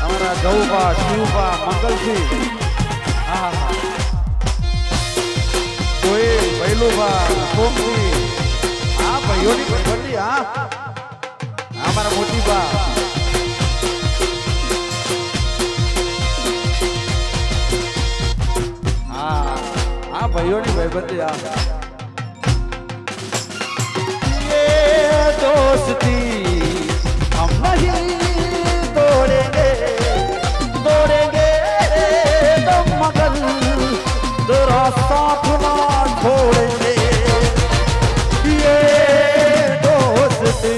અમારા ગૌબા શિવબા મંગલસિંહ કોઈ ભૈલુબા સોમસિંહ આ ભાઈઓની ભાઈબંધી અમારા મોટીબા ભાઈઓની ભાઈબંધી दोस्ती हम नहीं तोड़ेंगे तोड़ेंगे तो मगर तेरा साथ ना छोड़ेंगे ये दोस्ती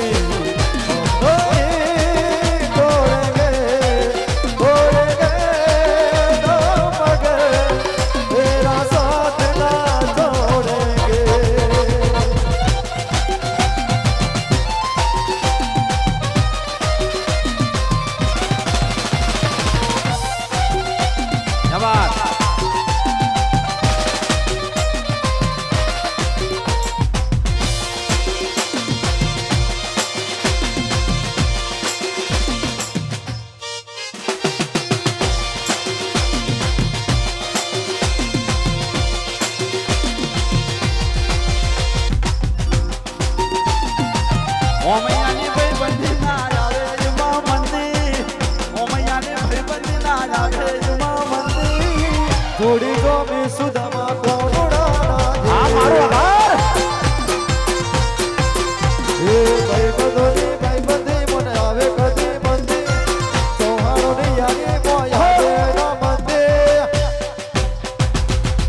જોડી ગમી સુદામા કોનુડા આ મારો આભાર એ ભાઈ બંધોની ભાઈ બંધી મને આવે કદી બંધી ચૌહાણો ની યાદી મોયા બંધે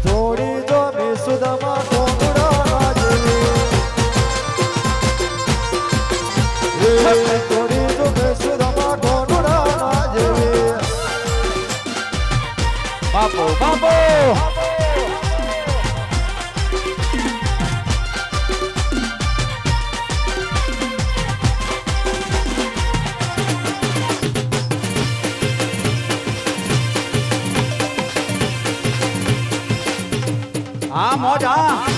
જોડી ગમી સુદામા કોનુડા જેવી જોડી ગમી સુદામા કોનુડા જેવી બાપો બાપો હા મોજ હા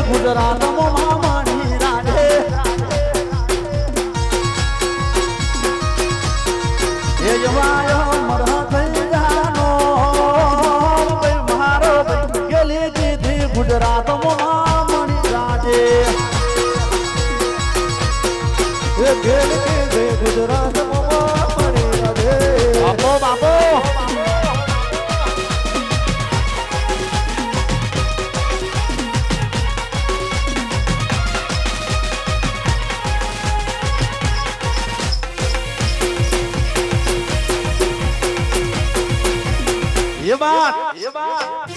ગુજરાત મામણી રાધે એ જવાયો મરા થઈ જાનો મારો ગેલી દીધી ગુજરાત મામણી રાધે એ ગેલી દીધી ગુજરાત મામણી રાધે બાપો બાપો ये बात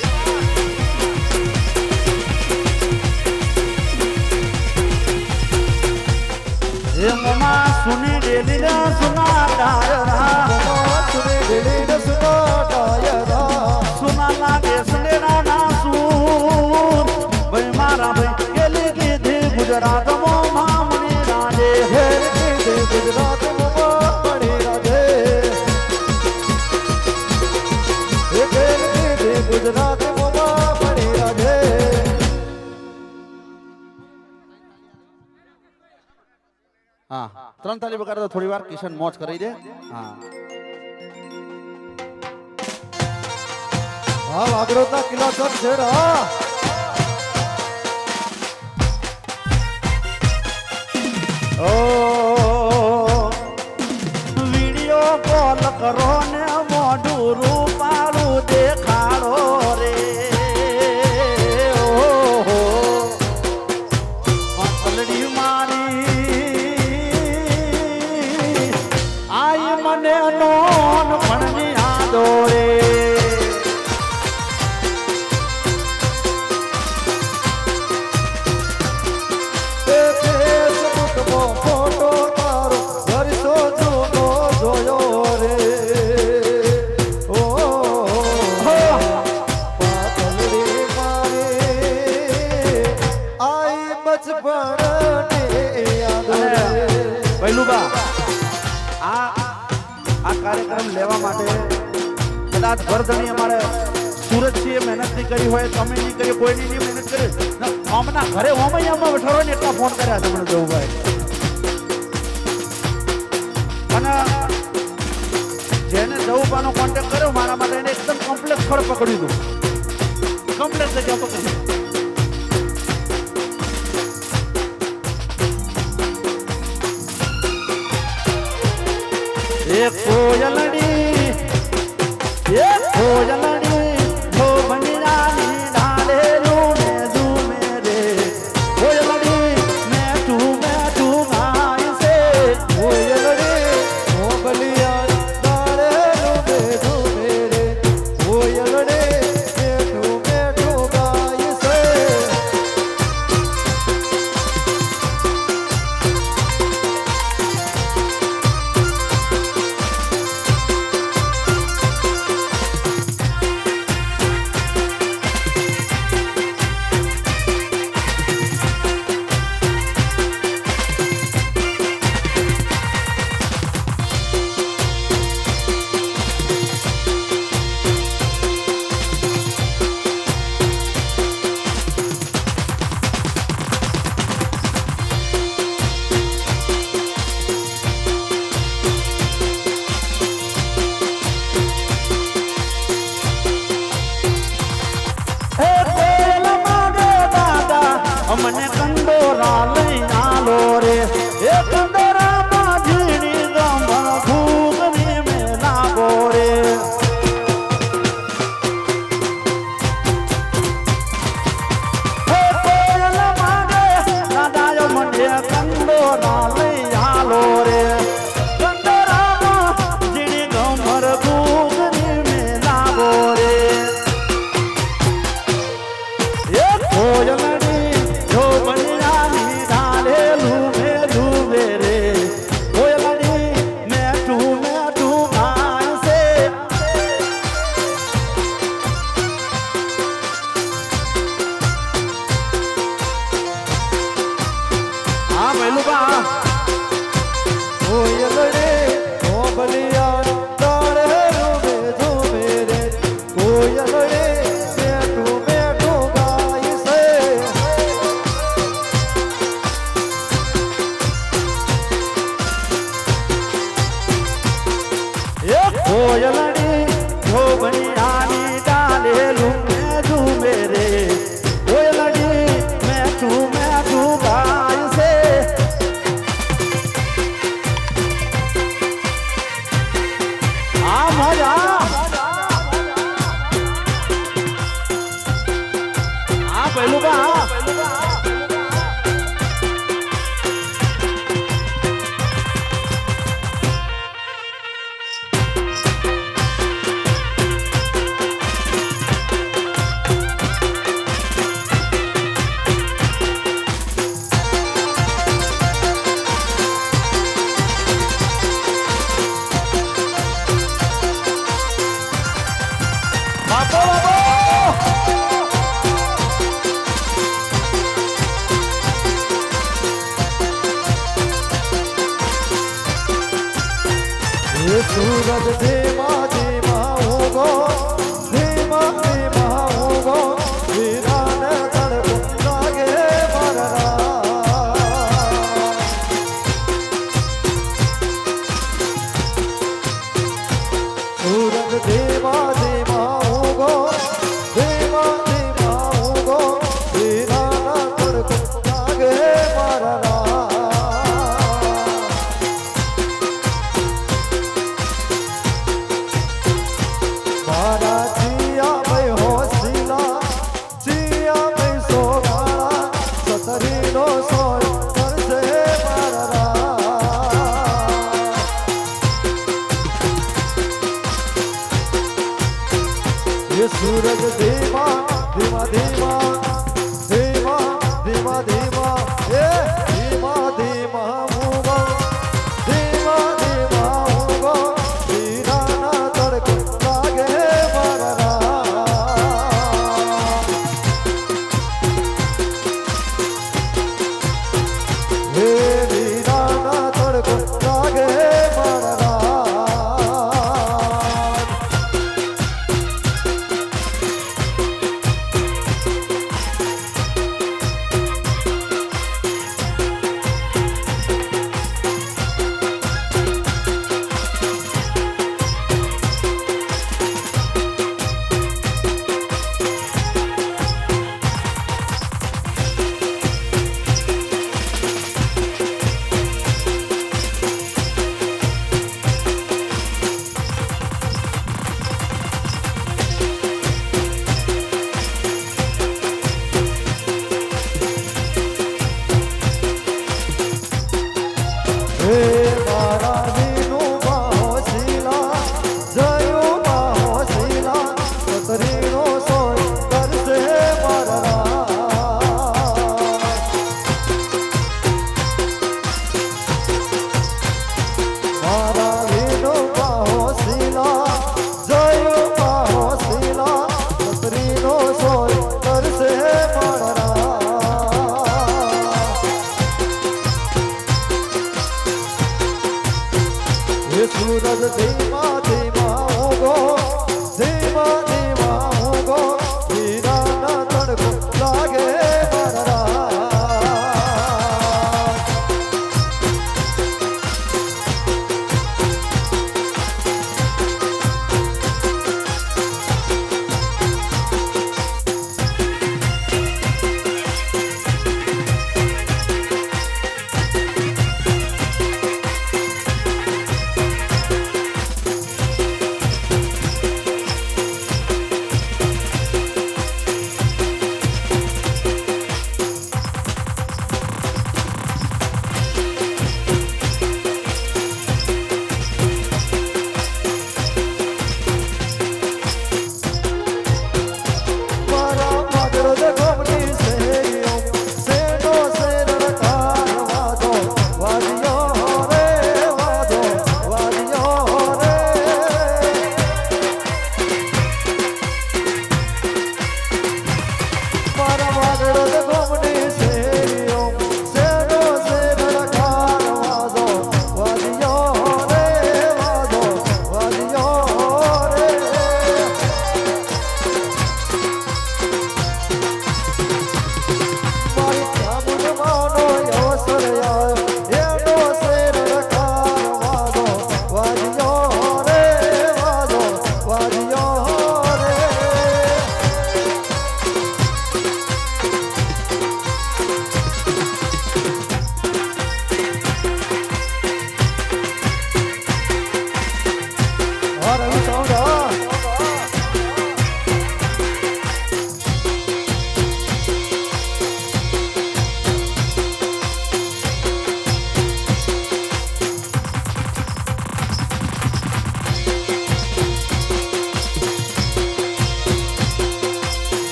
ये ममा सुनी डेली ना सुना डायरा सुनी डेली ना सुना डायरा सुना लागे सुने ना सुन भाई मारा भाई गेली की थी गुजरात ममा मनी राजे हे गुजरात ममा मनी राजे ગુજરાત મોમાં પડી રાધે હા ત્રણ તાલી વગાડો થોડી વાર કિશન મોજ કરી દે હા હા વાગરોદના કિલ્લા ચોક છેડા ઓ વિડિયો કોલ કરો ને મોઢું રૂપાળું દેખાડો રે ઓ પતલડી મારી આઈ મને નોન ભણની આદો રે ફોટો તારો વર્ષો જૂનો જોયો રે ઓ પાતળડી મારી આઈ બચપણની યાદો રે પહેલું બા આ કાર્યક્રમ લેવા માટે કદાચ વર્ધની અમારે સુરત થી મહેનત ની કરી હોય તમે નહીં કરી કોઈની નહીં મહેનત કરી આમના ઘરે ઓમૈયામાં બેઠો ને એટલા ફોન કર્યા છે મને દેવુભાઈ અને જેને દેવુભાઈનો કોન્ટેક્ટ કર્યો મારા માટે એને એકદમ કોમ્પ્લેક્સ ફળ પકડ્યું હતું કોમ્પ્લેક્સ જગ્યા પકડ્યું एक कोयलड़ी हो बनियानी डाले रूमे झूमे रे कोयलड़ी मैं तू गाय से कोयलड़ी हो बलिया डाले रूमे झूमे रे कोयलड़ी मैं तू પહેલું બા એ સૂરજ ધીમા ધીમા ઉગો ધીમા ધીમા ઉગો વીરાને તડકો લાગે મારા સૂરજ ધીમા ધીમા ઉગો ધીમા ધીમા ઉગો વીરાને તડકો લાગે મારા મારા ચિયા ભાઈ હોશીલા ચિયા ભાઈ સોગાળા સતરીનો સોય કરશે મારા એ સૂરજ ધીમા ધીમા ધીમા ધીમા ધીમા ધીમા એ ધીમા ધીમા ઉગો ધીમા ધીમા ઉગો વીરાના તડકો લાગે હે વીરાના તડકો લાગે મારા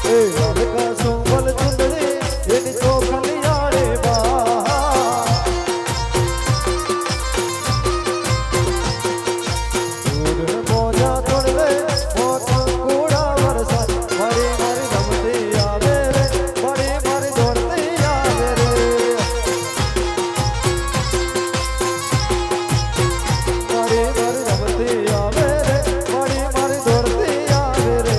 એ લાલકા સુંબલ ચુંદડી એની ચોખલી આડે બા મોજા તોડવે મોટ કુડા વરસાદ મારી મારી રમતી આવે રે મારી મારી દોડતી આવે રે મારી મારી રમતી આવે રે મારી મારી દોડતી આવે રે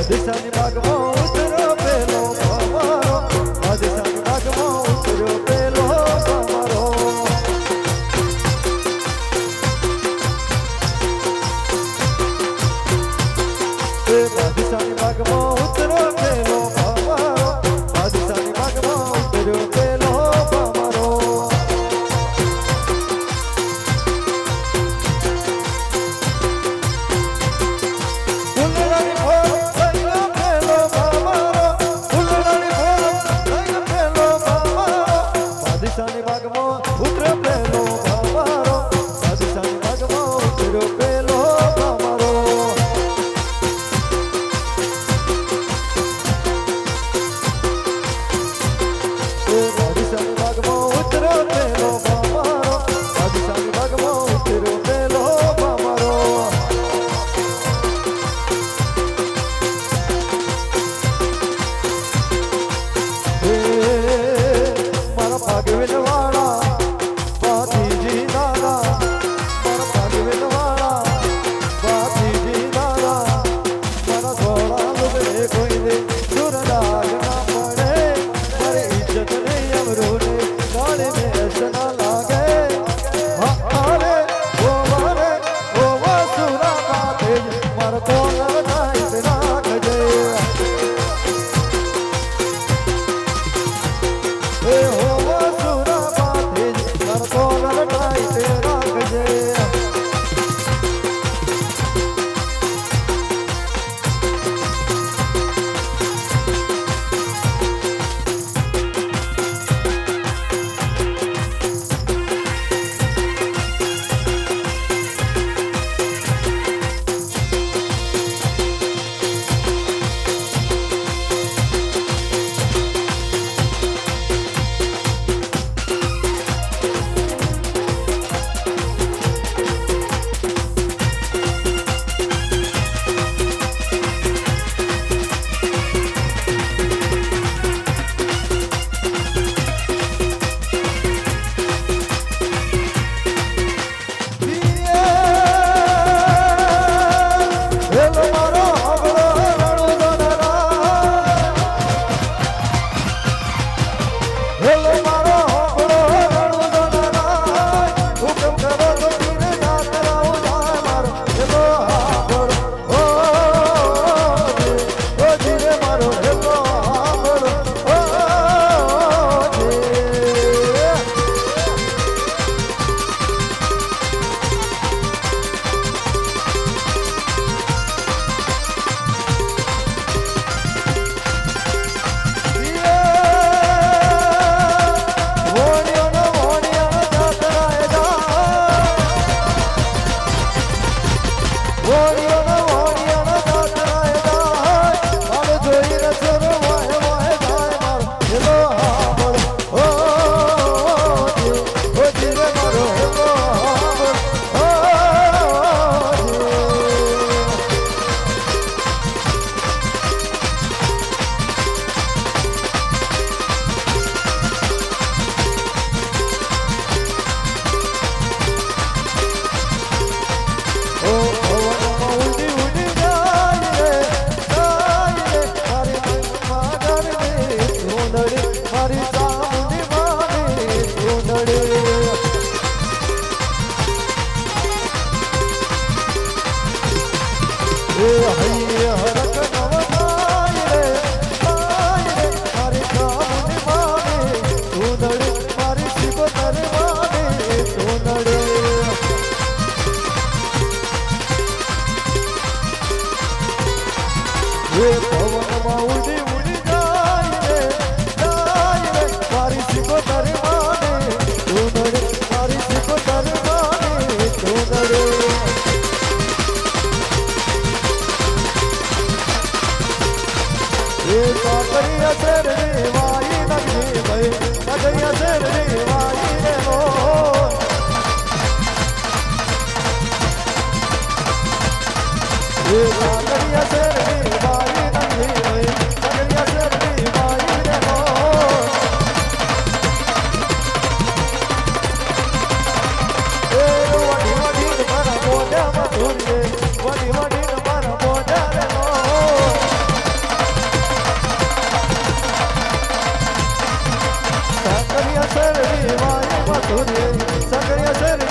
દિશાની બાગમાં ઉતર્યો પેલો ભમરો દિશાની બાગમાં ઉતર્યો પેલો ભમરો દિશાની બાગમાં ઉતર્યો પેલો ભમરો દિશાની બાગમાં ઉતર્યો પેલો ભમરો દિશાની બાગમાં ઉતર્યો પેલો ભમરો દિશાની બાગમાં ઉતર્યો પેલો ભમરો દિશાની બાગમાં ઉતર્યો પેલો ભમરો દિશાની બાગમાં ઉતર્યો પેલો ભમરો મારા ભાગવેલવાળા ભાતીજી દાદા મારા ભાગવેલવાળા ભાતીજી દાદા મારા ધોળા લુગડે કોઈ દે સુરદાગ ના પડે મારી ઇજ્જત ને અમરોને કાળે મેસ ના લાગે અરે ઓ સુરા કાતે મારા કોણ નાઈ રાખજે એ હો સુરા પાથે કરતો લટાઈ તે રાખજે એ હૈયે હરખ નવનાય રે મારી કામની માને સુંદરી મારી શિવ તરવાને સુંદરી એ પવનમાં ઉડી ઉડી જાય રે મારી શિવ તરવાને સુંદરી મારી શિવ તરવાને સુંદરી એ કાકરિયા શેર રે વાઈ નગરી ભાઈ કાકરિયા શેર રે વાઈ રે લો એ કાકરિયા શેર રે વાઈ નગરી ભાઈ કાકરિયા શેર રે વાઈ રે લો એ વડી વડી મારા મોઢા મધુર વડી વડી મારા મોઢા રે લો સકરિયા શેર રે વાય મધુરે સકરિયા શેર